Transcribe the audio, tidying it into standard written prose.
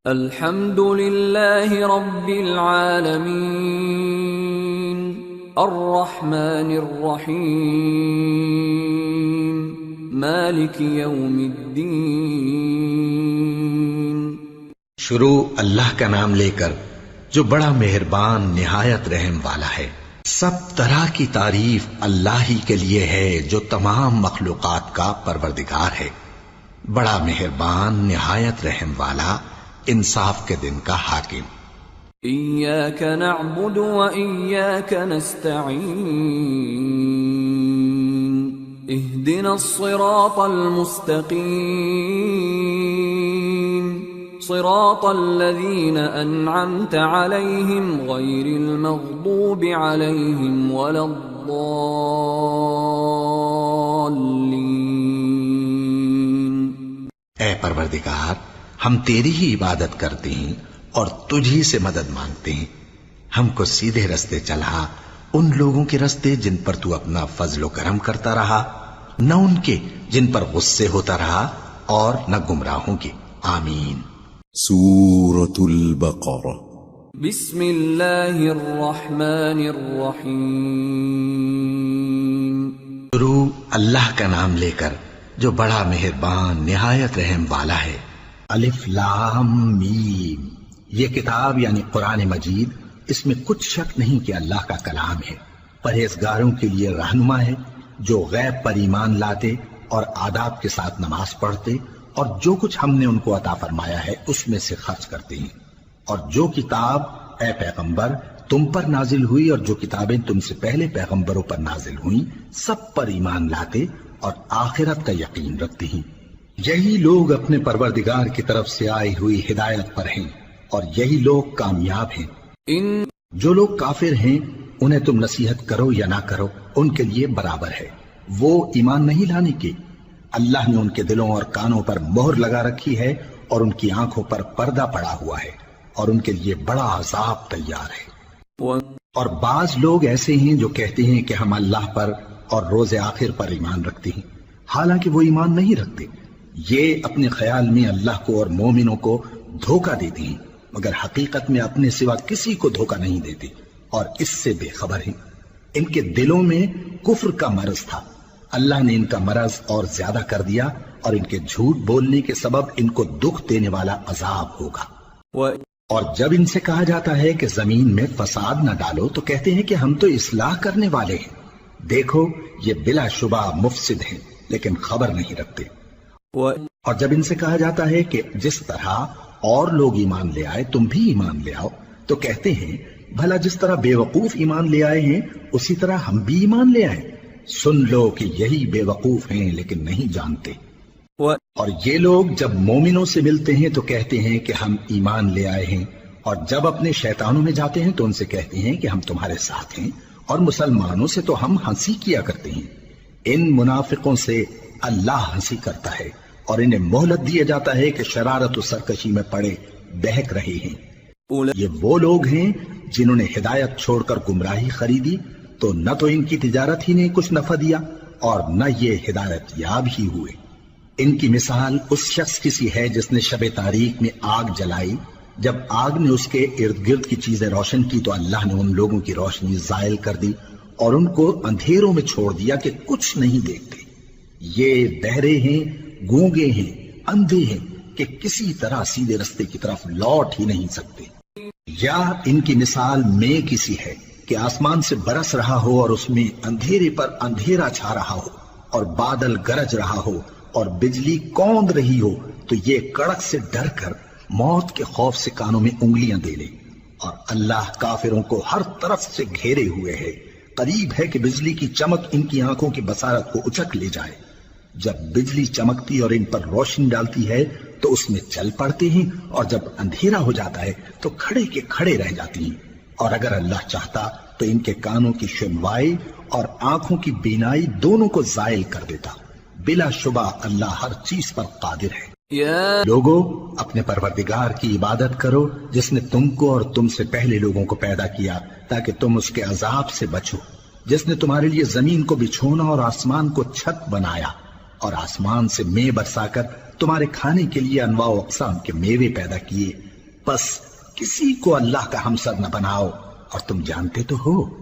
الحمد للہ رب العالمین الرحمن الرحیم مالک یوم الدین۔ شروع اللہ کا نام لے کر جو بڑا مہربان نہایت رحم والا ہے۔ سب طرح کی تعریف اللہ ہی کے لیے ہے جو تمام مخلوقات کا پروردگار ہے، بڑا مہربان نہایت رحم والا، انصاف کے دن کا حاکم۔ ایاک نعبد و ایاک نستعین اہدنا الصراط المستقیم صراط الذین انعمت علیہم غیر المغضوب علیہم ولا الضالین۔ اے پروردگار، ہم تیری ہی عبادت کرتے ہیں اور تجھی سے مدد مانگتے ہیں، ہم کو سیدھے رستے چلا، ان لوگوں کے رستے جن پر تو اپنا فضل و کرم کرتا رہا، نہ ان کے جن پر غصے ہوتا رہا، اور نہ گمراہوں کے۔ آمین۔ سورة البقرہ۔ بسم اللہ الرحمن الرحیم۔ شروع اللہ کا نام لے کر جو بڑا مہربان نہایت رحم والا ہے۔ الف لام میم۔ یہ کتاب یعنی قرآن مجید، اس میں کچھ شک نہیں کہ اللہ کا کلام ہے، پرہیزگاروں کے لیے رہنما ہے، جو غیب پر ایمان لاتے اور آداب کے ساتھ نماز پڑھتے اور جو کچھ ہم نے ان کو عطا فرمایا ہے اس میں سے خرچ کرتے ہیں، اور جو کتاب اے پیغمبر تم پر نازل ہوئی اور جو کتابیں تم سے پہلے پیغمبروں پر نازل ہوئیں سب پر ایمان لاتے اور آخرت کا یقین رکھتے ہیں۔ یہی لوگ اپنے پروردگار کی طرف سے آئی ہوئی ہدایت پر ہیں اور یہی لوگ کامیاب ہیں۔ جو لوگ کافر ہیں انہیں تم نصیحت کرو یا نہ کرو ان کے لیے برابر ہے، وہ ایمان نہیں لانے کے۔ اللہ نے ان کے دلوں اور کانوں پر مہر لگا رکھی ہے اور ان کی آنکھوں پر پردہ پڑا ہوا ہے اور ان کے لیے بڑا عذاب تیار ہے۔ اور بعض لوگ ایسے ہیں جو کہتے ہیں کہ ہم اللہ پر اور روز آخر پر ایمان رکھتے ہیں، حالانکہ وہ ایمان نہیں رکھتے۔ یہ اپنے خیال میں اللہ کو اور مومنوں کو دھوکہ دیتے ہیں، مگر حقیقت میں اپنے سوا کسی کو دھوکہ نہیں دیتے اور اس سے بے خبر ہیں۔ ان کے دلوں میں کفر کا مرض تھا، اللہ نے ان کا مرض اور زیادہ کر دیا اور ان کے جھوٹ بولنے کے سبب ان کو دکھ دینے والا عذاب ہوگا۔ اور جب ان سے کہا جاتا ہے کہ زمین میں فساد نہ ڈالو تو کہتے ہیں کہ ہم تو اصلاح کرنے والے ہیں، دیکھو یہ بلا شبہ مفسد ہیں لیکن خبر نہیں رکھتے۔ اور جب ان سے کہا جاتا ہے کہ جس طرح اور لوگ ایمان لے آئے تم بھی ایمان لے آؤ تو کہتے ہیں بھلا جس طرح بے وقوف ایمان لے آئے ہیں اسی طرح ہم بھی ایمان لے آئیں۔ سن لو کہ یہی بے وقوف ہیں لیکن نہیں جانتے۔ اور یہ لوگ جب مومنوں سے ملتے ہیں تو کہتے ہیں کہ ہم ایمان لے آئے ہیں، اور جب اپنے شیطانوں میں جاتے ہیں تو ان سے کہتے ہیں کہ ہم تمہارے ساتھ ہیں، اور مسلمانوں سے تو ہم ہنسی کیا کرتے ہیں۔ ان منافقوں سے اللہ ہنسی کرتا ہے اور انہیں مہلت دیا جاتا ہے کہ شرارت و سرکشی میں پڑے بہک رہے ہیں۔ یہ وہ لوگ ہیں جنہوں نے ہدایت چھوڑ کر گمراہی خریدی، تو نہ تو ان کی تجارت ہی نے کچھ نفع دیا اور نہ یہ ہدایت یاب ہی ہوئے۔ ان کی مثال اس شخص کی سی ہے جس نے شب تاریک میں آگ جلائی، جب آگ نے اس کے ارد گرد کی چیزیں روشن کی تو اللہ نے ان لوگوں کی روشنی زائل کر دی اور ان کو اندھیروں میں چھوڑ دیا کہ کچھ نہیں دیکھتے۔ یہ بہرے ہیں، گونگے ہیں، اندھے ہیں کہ کسی طرح سیدھے رستے کی طرف لوٹ ہی نہیں سکتے۔ یا ان کی مثال میں کسی ہے کہ آسمان سے برس رہا ہو اور اس میں اندھیرے پر اندھیرا چھا رہا ہو اور بادل گرج رہا ہو اور بجلی کوند رہی ہو تو یہ کڑک سے ڈر کر موت کے خوف سے کانوں میں انگلیاں دے لے۔ اور اللہ کافروں کو ہر طرف سے گھیرے ہوئے ہے، قریب ہے کہ بجلی کی چمک ان کی آنکھوں کی بصارت کو اچک لے جائے۔ جب بجلی چمکتی اور ان پر روشنی ڈالتی ہے تو اس میں چل پڑتے ہیں، اور جب اندھیرا ہو جاتا ہے تو کھڑے کے کھڑے رہ جاتی ہیں۔ اور اگر اللہ چاہتا تو ان کے کانوں کی سنوائی اور آنکھوں کی بینائی دونوں کو زائل کر دیتا۔ بلا شبہ اللہ ہر چیز پر قادر ہے۔ لوگو اپنے پروردگار کی عبادت کرو جس نے تم کو اور تم سے پہلے لوگوں کو پیدا کیا تاکہ تم اس کے عذاب سے بچو، جس نے تمہارے لیے زمین کو بچھونا اور آسمان کو چھت بنایا اور آسمان سے مے برسا کر تمہارے کھانے کے لیے انواع و اقسام کے میوے پیدا کیے بس کسی کو اللہ کا ہمسر نہ بناؤ، اور تم جانتے تو ہو